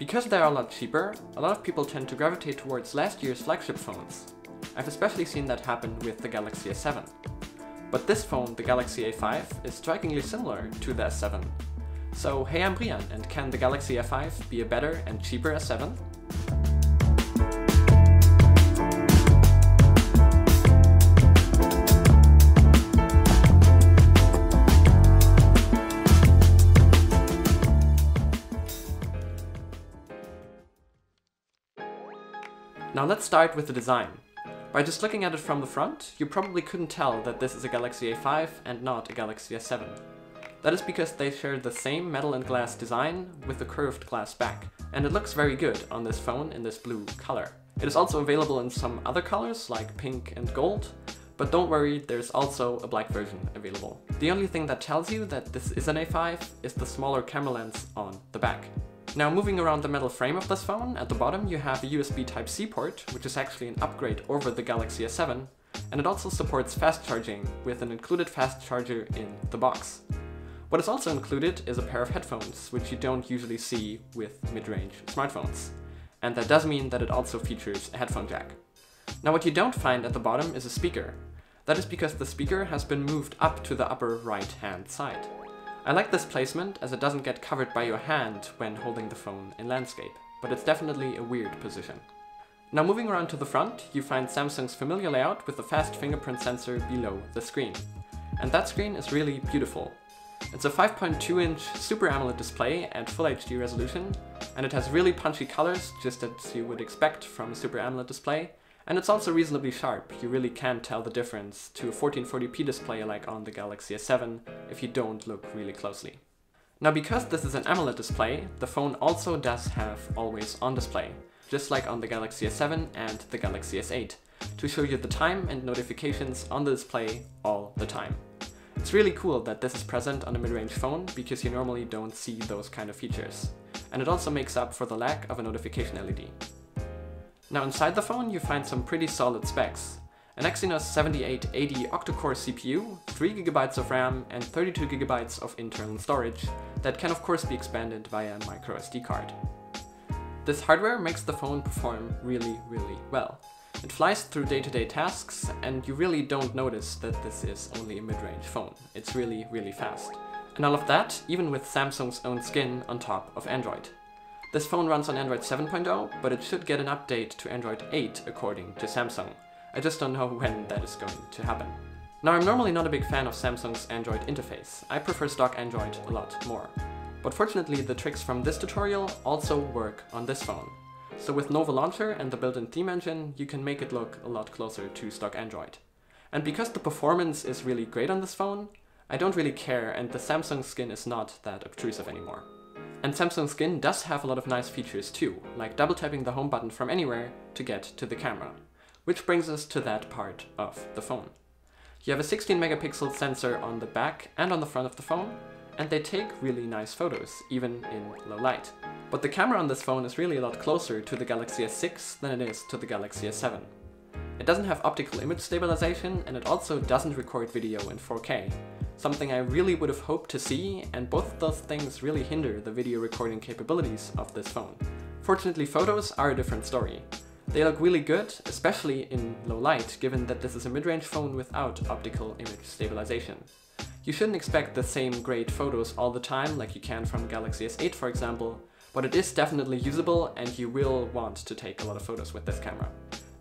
Because they are a lot cheaper, a lot of people tend to gravitate towards last year's flagship phones. I've especially seen that happen with the Galaxy S7. But this phone, the Galaxy A5, is strikingly similar to the S7. So hey, I'm Brian, and can the Galaxy A5 be a better and cheaper S7? Now let's start with the design. By just looking at it from the front, you probably couldn't tell that this is a Galaxy A5 and not a Galaxy S7. That is because they share the same metal and glass design with a curved glass back, and it looks very good on this phone in this blue color. It is also available in some other colors like pink and gold, but don't worry, there's also a black version available. The only thing that tells you that this is an A5 is the smaller camera lens on the back. Now moving around the metal frame of this phone, at the bottom you have a USB Type-C port, which is actually an upgrade over the Galaxy S7, and it also supports fast charging with an included fast charger in the box. What is also included is a pair of headphones, which you don't usually see with mid-range smartphones. And that does mean that it also features a headphone jack. Now what you don't find at the bottom is a speaker. That is because the speaker has been moved up to the upper right-hand side. I like this placement as it doesn't get covered by your hand when holding the phone in landscape, but it's definitely a weird position. Now moving around to the front, you find Samsung's familiar layout with the fast fingerprint sensor below the screen. And that screen is really beautiful. It's a 5.2-inch Super AMOLED display at Full HD resolution, and it has really punchy colors, just as you would expect from a Super AMOLED display, and it's also reasonably sharp. You really can't tell the difference to a 1440p display like on the Galaxy S7 if you don't look really closely. Now because this is an AMOLED display, the phone also does have always on display, just like on the Galaxy S7 and the Galaxy S8, to show you the time and notifications on the display all the time. It's really cool that this is present on a mid-range phone because you normally don't see those kind of features. And it also makes up for the lack of a notification LED. Now inside the phone you find some pretty solid specs. An Exynos 7880 octa-core CPU, 3GB of RAM and 32GB of internal storage that can of course be expanded via a microSD card. This hardware makes the phone perform really well. It flies through day-to-day tasks and you really don't notice that this is only a mid-range phone. It's really fast. And all of that even with Samsung's own skin on top of Android. This phone runs on Android 7.0, but it should get an update to Android 8 according to Samsung. I just don't know when that is going to happen. Now I'm normally not a big fan of Samsung's Android interface. I prefer stock Android a lot more. But fortunately the tricks from this tutorial also work on this phone. So with Nova Launcher and the built-in theme engine, you can make it look a lot closer to stock Android. And because the performance is really great on this phone, I don't really care and the Samsung skin is not that obtrusive anymore. And Samsung Skin does have a lot of nice features too, like double tapping the home button from anywhere to get to the camera. Which brings us to that part of the phone. You have a 16 megapixel sensor on the back and on the front of the phone, and they take really nice photos, even in low light. But the camera on this phone is really a lot closer to the Galaxy S6 than it is to the Galaxy S7. It doesn't have optical image stabilization and it also doesn't record video in 4K. Something I really would have hoped to see, and both of those things really hinder the video recording capabilities of this phone. Fortunately, photos are a different story. They look really good, especially in low light, given that this is a mid-range phone without optical image stabilization. You shouldn't expect the same great photos all the time like you can from Galaxy S8 for example, but it is definitely usable and you will want to take a lot of photos with this camera.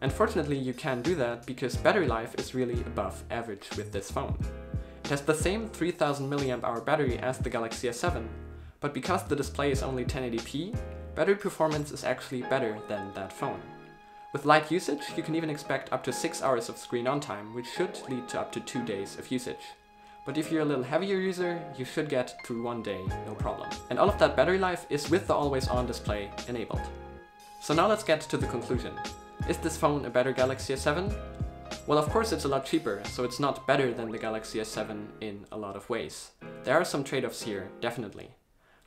And fortunately you can do that because battery life is really above average with this phone. It has the same 3000 mAh battery as the Galaxy S7, but because the display is only 1080p, battery performance is actually better than that phone. With light usage, you can even expect up to 6 hours of screen on time, which should lead to up to 2 days of usage. But if you're a little heavier user, you should get through 1 day, no problem. And all of that battery life is with the always-on display enabled. So now let's get to the conclusion. Is this phone a better Galaxy S7? Well, of course it's a lot cheaper, so it's not better than the Galaxy S7 in a lot of ways. There are some trade-offs here, definitely.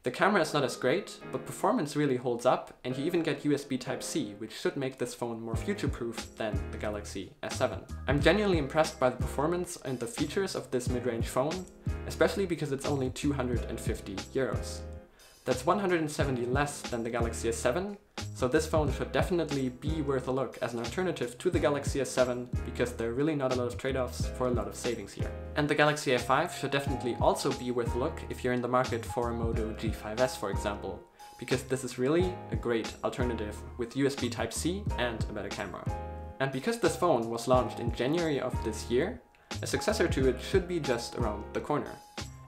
The camera is not as great, but performance really holds up, and you even get USB Type-C, which should make this phone more future-proof than the Galaxy S7. I'm genuinely impressed by the performance and the features of this mid-range phone, especially because it's only 250 euros. That's 170 less than the Galaxy S7, so this phone should definitely be worth a look as an alternative to the Galaxy S7 because there are really not a lot of trade-offs for a lot of savings here. And the Galaxy A5 should definitely also be worth a look if you're in the market for a Moto G5S, for example, because this is really a great alternative with USB Type-C and a better camera. And because this phone was launched in January of this year, a successor to it should be just around the corner.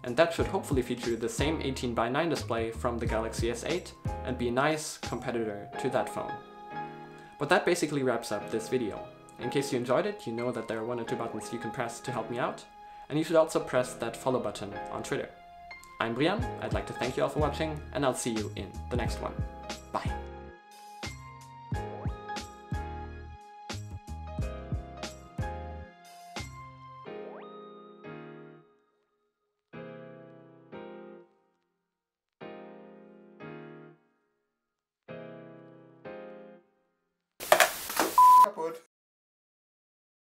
And that should hopefully feature the same 18:9 display from the Galaxy S8 and be a nice competitor to that phone. But that basically wraps up this video. In case you enjoyed it, you know that there are 1 or 2 buttons you can press to help me out, and you should also press that follow button on Twitter. I'm Brian, I'd like to thank you all for watching, and I'll see you in the next one. Bye! Kaputt.